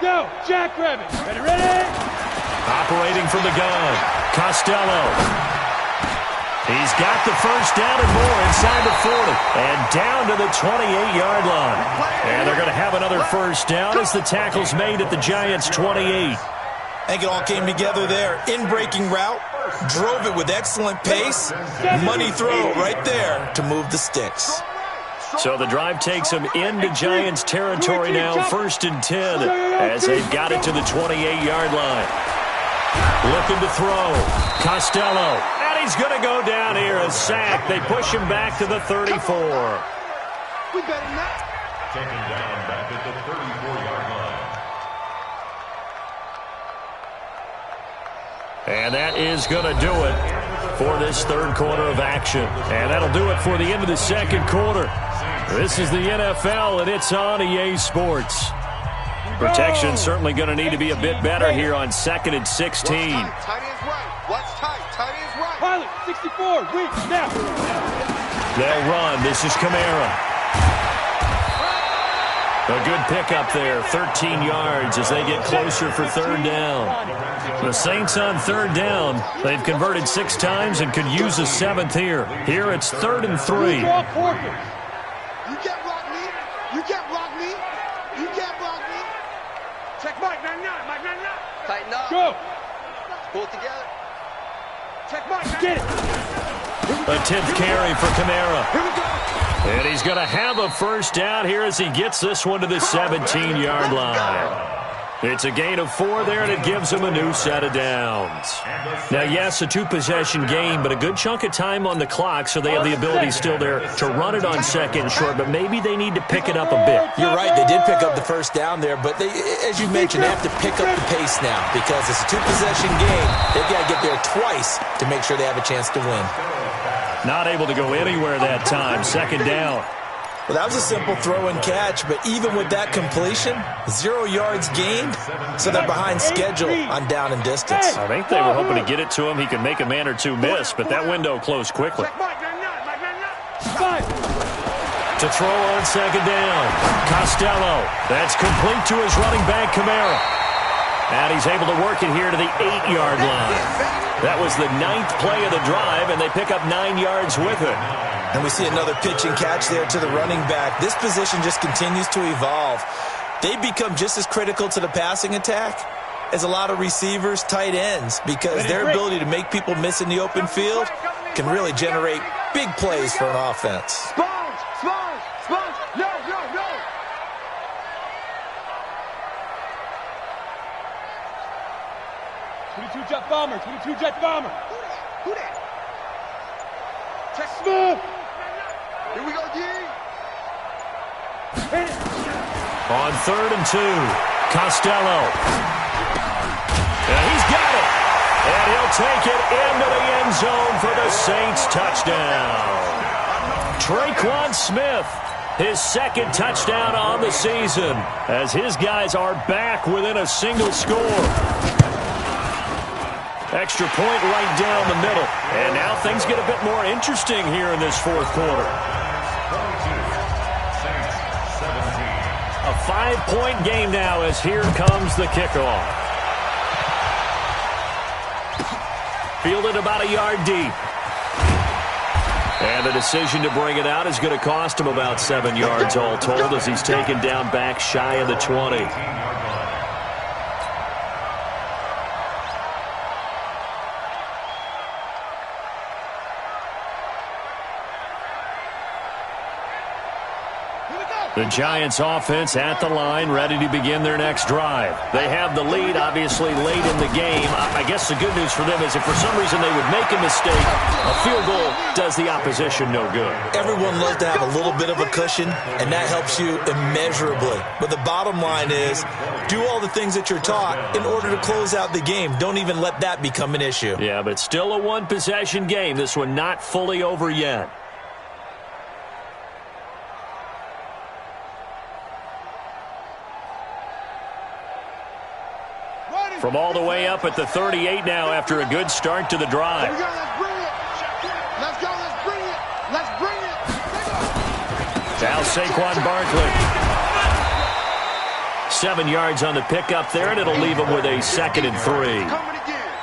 Go, jackrabbit. Ready? Operating from the gun, Costello. He's got the 1st down and more inside the 40. And down to the 28-yard line. And they're going to have another 1st down as the tackle's made at the Giants' 28. I think it all came together there. In-breaking route, drove it with excellent pace. Money throw right there to move the sticks. So the drive takes them into Giants territory now, 1st and 10, as they've got it to the 28-yard line. Looking to throw. Costello. And he's going to go down here, a sack. They push him back to the 34. We better not. Taken down back at the 34-yard line. And that is going to do it for this 3rd quarter of action. And that'll do it for the end of the 2nd quarter. This is the NFL, and it's on EA Sports. Protection certainly going to need to be a bit better here on 2nd and 16. Tight end's right. What's tight? Tight end's right. Pilot, 64, weak, now. They'll run. This is Kamara. A good pickup there, 13 yards as they get closer for 3rd down. The Saints on 3rd down. They've converted 6 times and could use a 7th here. Here it's 3rd and 3. You can't block me. You can't block me. You can't block me. Check Mike 99, Mike 99. Tighten up. Go. Pull it together. Check Mike, get it. A 10th carry for Kamara. Here we go. And he's going to have a 1st down here as he gets this one to the 17-yard line. It's a gain of 4 there, and it gives him a new set of downs. Now, yes, a 2-possession game, but a good chunk of time on the clock, so they have the ability still there to run it on 2nd and short, but maybe they need to pick it up a bit. You're right. They did pick up the 1st down there, but they, as you mentioned, they have to pick up the pace now because it's a 2-possession game. They've got to get there twice to make sure they have a chance to win. Not able to go anywhere that time. 2nd down. Well, that was a simple throw and catch, but even with that completion, 0 yards gained, so they're behind schedule on down and distance. I think they were hoping to get it to him. He could make a man or two miss, but that window closed quickly. To throw on second down, Costello. That's complete to his running back, Kamara. And he's able to work it here to the 8-yard line. That was the 9th play of the drive, and they pick up 9 yards with it. And we see another pitch and catch there to the running back. This position just continues to evolve. They become just as critical to the passing attack as a lot of receivers, tight ends, because their ability to make people miss in the open field can really generate big plays for an offense. Sponge! No! 22-jet bomber! Who that? Check smooth. Here we go, D. On 3rd and 2, Costello. And he's got it. And he'll take it into the end zone for the Saints touchdown. Traquan Smith, his 2nd touchdown on the season, as his guys are back within a single score. Extra point right down the middle. And now things get a bit more interesting here in this 4th quarter. A 5-point game now as here comes the kickoff. Fielded about a yard deep. And the decision to bring it out is going to cost him about 7 yards all told as he's taken down back shy of the 20. The Giants offense at the line, ready to begin their next drive. They have the lead, obviously, late in the game. I guess the good news for them is if for some reason they would make a mistake, a field goal does the opposition no good. Everyone loves to have a little bit of a cushion, and that helps you immeasurably. But the bottom line is, do all the things that you're taught in order to close out the game. Don't even let that become an issue. Yeah, but still a one-possession game. This one not fully over yet. From all the way up at the 38 now after a good start to the drive. Here we go, let's bring it. Let's go, let's bring it. Let's bring it. Now Saquon Barkley. 7 yards on the pickup there, and it'll leave him with a 2nd and 3.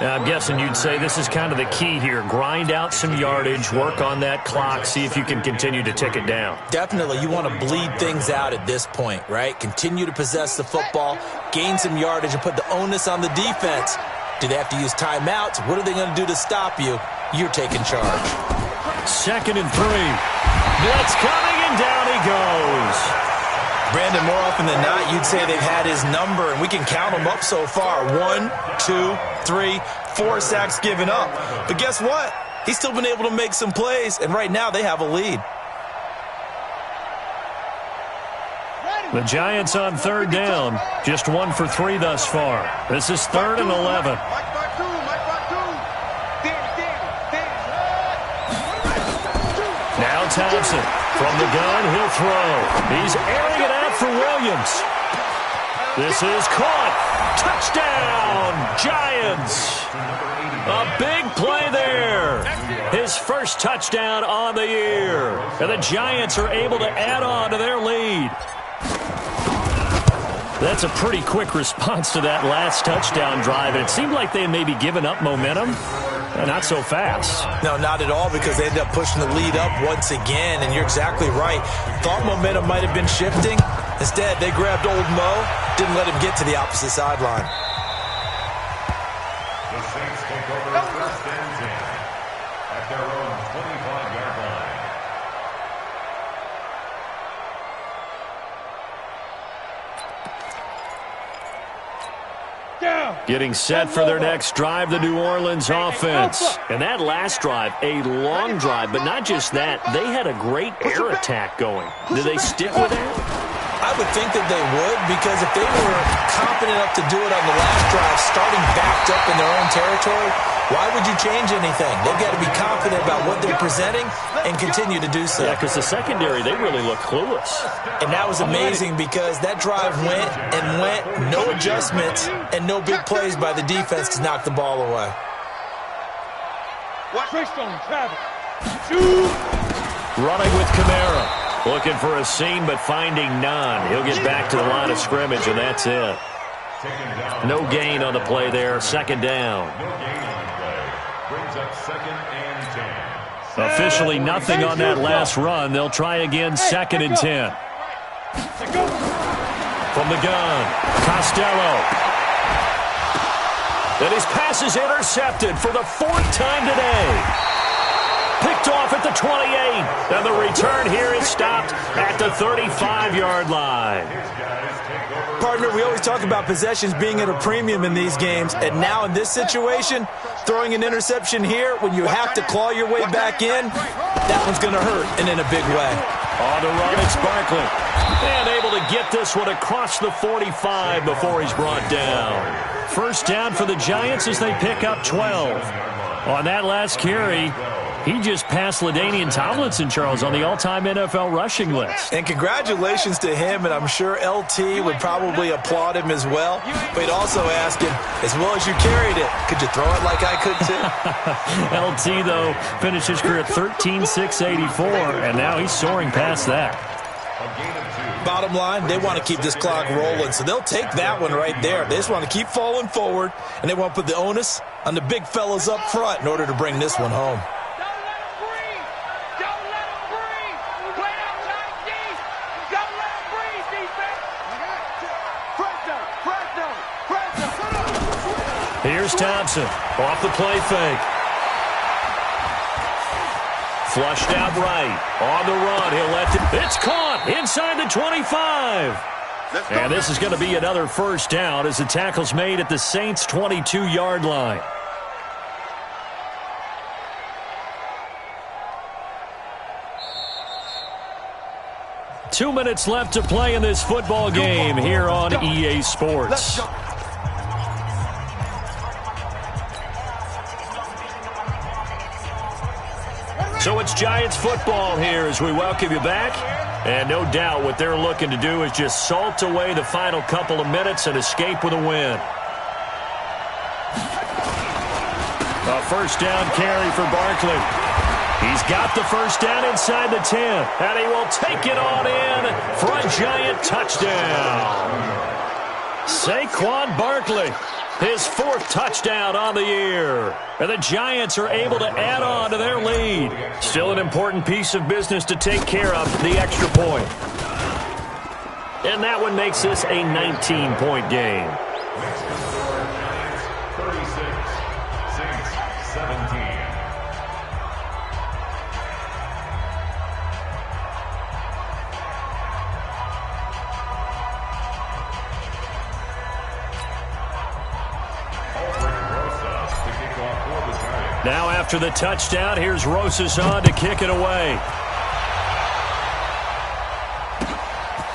Now, I'm guessing you'd say this is kind of the key here. Grind out some yardage, work on that clock, see if you can continue to tick it down. Definitely, you want to bleed things out at this point, right? Continue to possess the football, gain some yardage, and put the onus on the defense. Do they have to use timeouts? What are they going to do to stop you? You're taking charge. 2nd and 3. Blitz coming, and down he goes. Brandon, more often than not, you'd say they've had his number, and we can count them up so far. 1, 2, 3, 4 sacks given up. But guess what? He's still been able to make some plays, and right now they have a lead. The Giants on 3rd down, just 1 for 3 thus far. This is 3rd and 11. Now Thompson. From the gun, he'll throw. He's airing it out for Williams. This is caught. Touchdown, Giants. A big play there. His first touchdown on the year. And the Giants are able to add on to their lead. That's a pretty quick response to that last touchdown drive. And it seemed like they had maybe given up momentum. Not so fast. No, not at all, because they ended up pushing the lead up once again, and you're exactly right. Thought momentum might have been shifting. Instead, they grabbed old Mo, didn't let him get to the opposite sideline. The Saints take over 1st and 10 at their own 25-yard line. Getting set for their next drive, the New Orleans offense. And that last drive, a long drive, but not just that. They had a great air attack going. Do they stick with that? I would think that they would, because if they were confident enough to do it on the last drive, starting backed up in their own territory, Why would you change anything? They've got to be confident about what they're presenting and continue to do so. Yeah, because the secondary, they really look clueless. And that was amazing because that drive went and went, no adjustments, and no big plays by the defense to knock the ball away. Running with Kamara. Looking for a seam, but finding none. He'll get back to the line of scrimmage, and that's it. No gain on the play there. Second down. No gain on the play. Brings up 2nd and 10. Officially nothing on that last run. They'll try again, 2nd and 10. From the gun, Costello. And his pass is intercepted for the 4th time today. Picked off at the 28. And the return here is stopped at the 35-yard line. Partner, we always talk about possessions being at a premium in these games, and now in this situation, throwing an interception here when you have to claw your way back in, that one's going to hurt, and in a big way. On the run, it's Barkley. And able to get this one across the 45 before he's brought down. First down for the Giants as they pick up 12. On that last carry, he just passed LaDainian Tomlinson, Charles, on the all-time NFL rushing list. And congratulations to him, and I'm sure LT would probably applaud him as well. But he'd also ask him, as well as you carried it, could you throw it like I could too? LT, though, finished his career at 13.684, and now he's soaring past that. Bottom line, they want to keep this clock rolling, so they'll take that one right there. They just want to keep falling forward, and they want to put the onus on the big fellas up front in order to bring this one home. Here's Thompson off the play fake. Flushed out right. On the run. He'll let it. It's caught inside the 25. And this is going to be another first down as the tackle's made at the Saints' 22-yard line. Two minutes left to play in this football game here on EA Sports. So it's Giants football here as we welcome you back. And no doubt what they're looking to do is just salt away the final couple of minutes and escape with a win. A first down carry for Barkley. He's got the first down inside the 10. And he will take it on in for a Giant touchdown. Saquon Barkley. His 4th touchdown on the year. And the Giants are able to add on to their lead. Still an important piece of business to take care of, the extra point. And that one makes this a 19-point game. 36, Saints 17. Now after the touchdown, here's Rosas on to kick it away.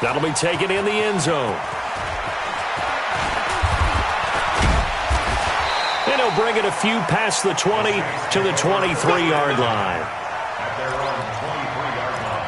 That'll be taken in the end zone. And he'll bring it a few past the 20 to the 23-yard line. At their own 23-yard line.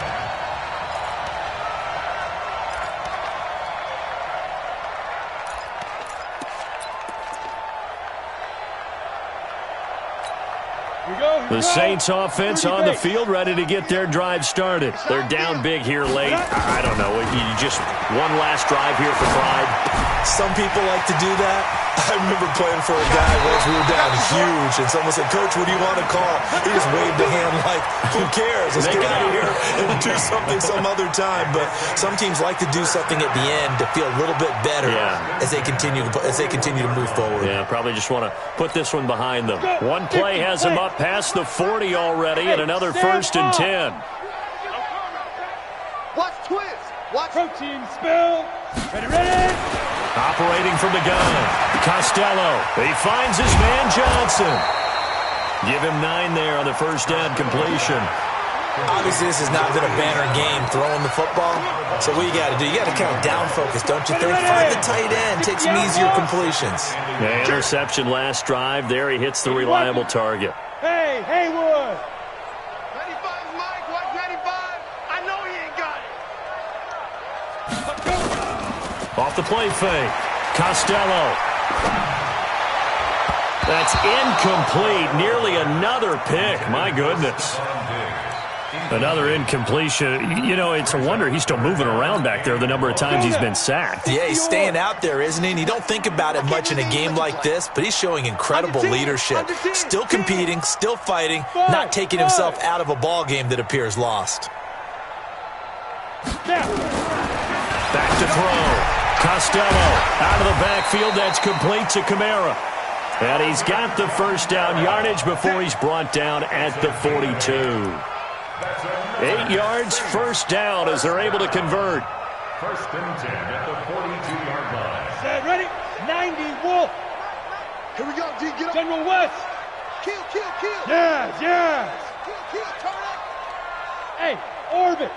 The Saints offense on the field, ready to get their drive started. They're down big here late. I don't know. You just one last drive here for pride. Some people like to do that. I remember playing for a guy once. We were down huge, and someone said, "Coach, what do you want to call?" He just waved a hand like, "Who cares? Let's get out of here and do something some other time." But some teams like to do something at the end to feel a little bit better as they continue to move forward. Yeah, probably just want to put this one behind them. One play has them up past the 40 already, and another 1st and 10. Watch twist. Watch protein spill. Ready. Operating from the gun, Costello. He finds his man Johnson. Give him 9 there on the first down completion. Obviously, this has not been a banner game throwing the football. So what you got to do? You got to kind of down focus, don't you think? Find the tight end, take some easier completions. Yeah, interception last drive. There he hits the reliable target. Hey, Haywood. 95's Mike. Watch 95. I know he ain't got it. Off the play fake. Costello. That's incomplete. Nearly another pick. My goodness. Another incompletion. You know, it's a wonder he's still moving around back there the number of times he's been sacked. Yeah, he's staying out there, isn't he? And you don't think about it much in a game like this, but he's showing incredible leadership. Still competing, still fighting, not taking himself out of a ball game that appears lost. Back to throw. Costello out of the backfield. That's complete to Kamara. And he's got the first down yardage before he's brought down at the 42. 8 yards, first down as they're able to convert. First and 10 at the 42-yard line. Set, ready? 90, Wolf. Here we go, G. Get up. General West. Kill, kill, kill. Yes, yes. Kill, kill. Turn up. Hey, orbit.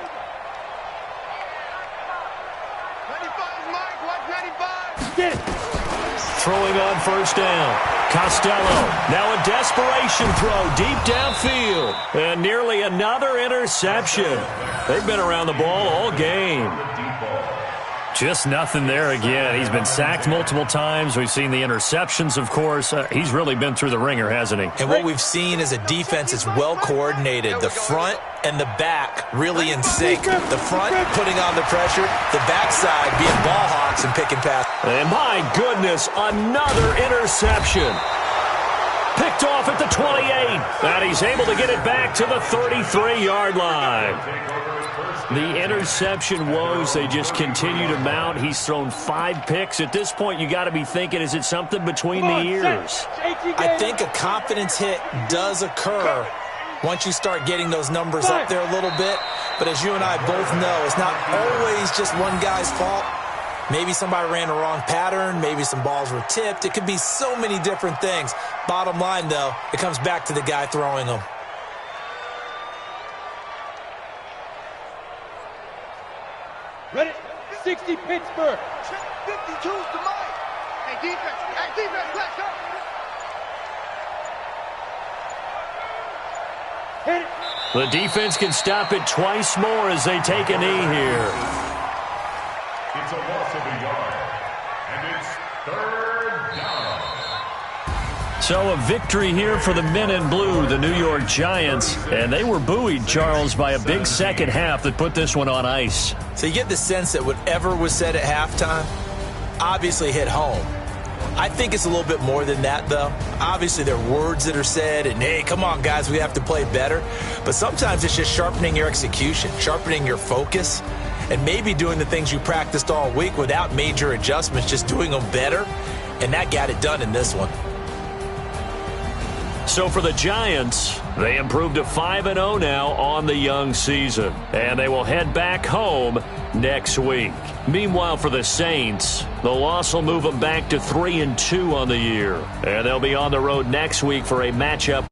95's Mike. Watch 95. Get it. Throwing on first down. Costello, now a desperation throw deep downfield. And nearly another interception. They've been around the ball all game. Just nothing there again. He's been sacked multiple times. We've seen the interceptions, of course. He's really been through the ringer, hasn't he? And what we've seen is a defense that's well coordinated. The front and the back really in sync. The front putting on the pressure, the backside being ball hawks and picking passes. And my goodness, another interception. Picked off at the 28. And he's able to get it back to the 33-yard line. The interception woes, they just continue to mount. He's thrown 5 picks. At this point, you got to be thinking, is it something between the ears? I think a confidence hit does occur once you start getting those numbers up there a little bit. But as you and I both know, it's not always just one guy's fault. Maybe somebody ran the wrong pattern. Maybe some balls were tipped. It could be so many different things. Bottom line, though, it comes back to the guy throwing them. Ready? 60 Pittsburgh. 52's to Mike. Hey, defense, let's go. Hit it. The defense can stop it twice more as they take a knee here. It's a loss of a yard, and it's third down. So a victory here for the men in blue, the New York Giants. And they were buoyed, Charles, by a big second half that put this one on ice. So you get the sense that whatever was said at halftime obviously hit home. I think it's a little bit more than that, though. Obviously, there are words that are said, and, hey, come on, guys, we have to play better. But sometimes it's just sharpening your execution, sharpening your focus, and maybe doing the things you practiced all week without major adjustments, just doing them better. And that got it done in this one. So for the Giants, they improved to 5-0 now on the young season. And they will head back home next week. Meanwhile, for the Saints, the loss will move them back to 3-2 on the year. And they'll be on the road next week for a matchup